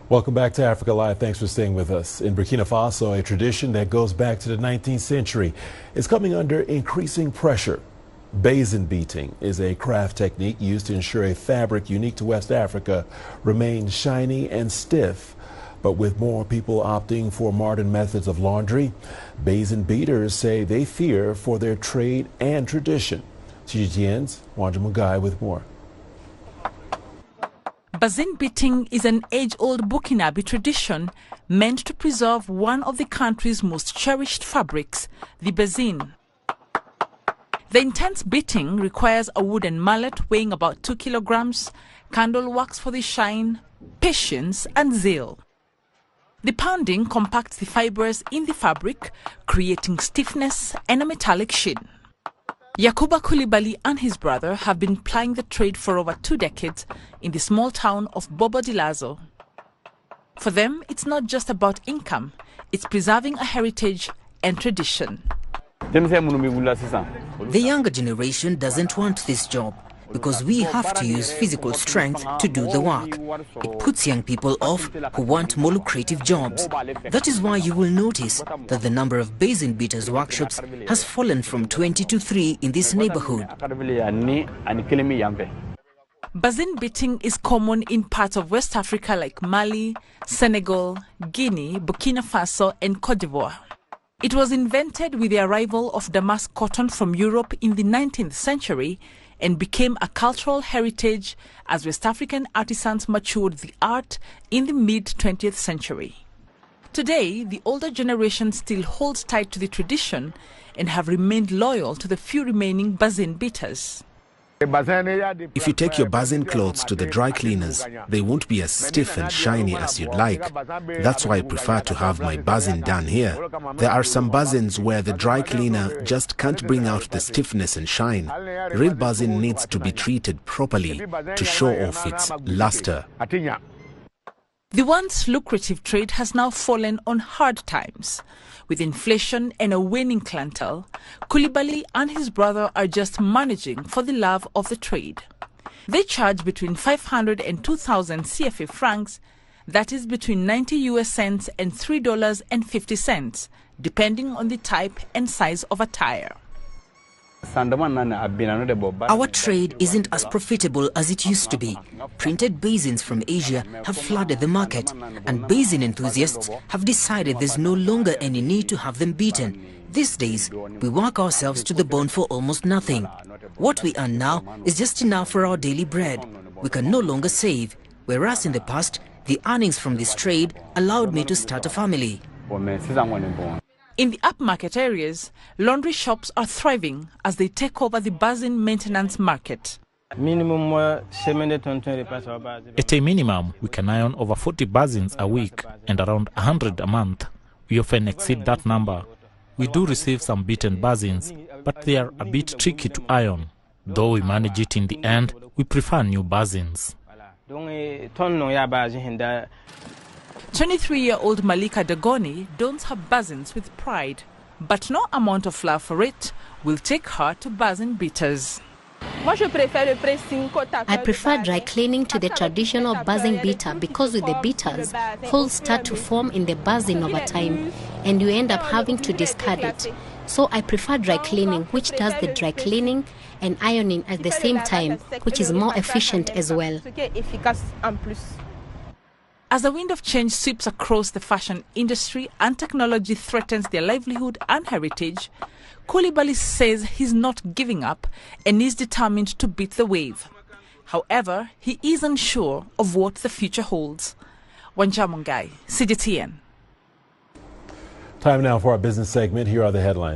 Welcome back to Africa Live. Thanks for staying with us. In Burkina Faso, a tradition that goes back to the 19th century is coming under increasing pressure. Bazin beating is a craft technique used to ensure a fabric unique to West Africa remains shiny and stiff. But with more people opting for modern methods of laundry, Bazin beaters say they fear for their trade and tradition. TGTN's Wanja Mugai with more. Bazin beating is an age-old Burkinabe tradition meant to preserve one of the country's most cherished fabrics, the Bazin. The intense beating requires a wooden mallet weighing about 2 kilograms, candle wax for the shine, patience and zeal. The pounding compacts the fibers in the fabric, creating stiffness and a metallic sheen. Yakuba Coulibaly and his brother have been plying the trade for over 2 decades in the small town of Bobo Dioulasso. For them, it's not just about income, it's preserving a heritage and tradition. The younger generation doesn't want this job because we have to use physical strength to do the work. It puts young people off who want more lucrative jobs. That is why you will notice that the number of Bazin beaters workshops has fallen from 20 to 3 in this neighborhood. Bazin beating is common in parts of West Africa like Mali, Senegal, Guinea, Burkina Faso and Cote d'Ivoire. It was invented with the arrival of damask cotton from Europe in the 19th century and became a cultural heritage as West African artisans matured the art in the mid-20th century. Today, the older generation still holds tight to the tradition and have remained loyal to the few remaining Bazin beaters. If you take your Bazin clothes to the dry cleaners, they won't be as stiff and shiny as you'd like. That's why I prefer to have my Bazin done here. There are some Bazins where the dry cleaner just can't bring out the stiffness and shine. Real Bazin needs to be treated properly to show off its luster. The once lucrative trade has now fallen on hard times. With inflation and a waning clientele, Coulibaly and his brother are just managing for the love of the trade. They charge between 500 and 2,000 CFA francs, that is between 90 US cents and $3.50, depending on the type and size of attire. Our trade isn't as profitable as it used to be. Printed Bazins from Asia have flooded the market, and Bazin enthusiasts have decided there's no longer any need to have them beaten. These days, we work ourselves to the bone for almost nothing. What we earn now is just enough for our daily bread. We can no longer save, whereas in the past, the earnings from this trade allowed me to start a family. In the upmarket areas, laundry shops are thriving as they take over the Bazin maintenance market. At a minimum, we can iron over 40 Bazins a week and around 100 a month. We often exceed that number. We do receive some beaten Bazins, but they are a bit tricky to iron. Though we manage it in the end, we prefer new Bazins. 23-year-old Malika Dagoni dons her Bazins with pride, but no amount of love for it will take her to Bazin beaters. I prefer dry cleaning to the traditional Bazin beater because with the beaters, holes start to form in the Bazin over time and you end up having to discard it. So I prefer dry cleaning, which does the dry cleaning and ironing at the same time, which is more efficient as well. As the wind of change sweeps across the fashion industry and technology threatens their livelihood and heritage, Coulibaly says he's not giving up and is determined to beat the wave. However, he is unsure of what the future holds. Wanja Mugai, CGTN. Time now for our business segment. Here are the headlines.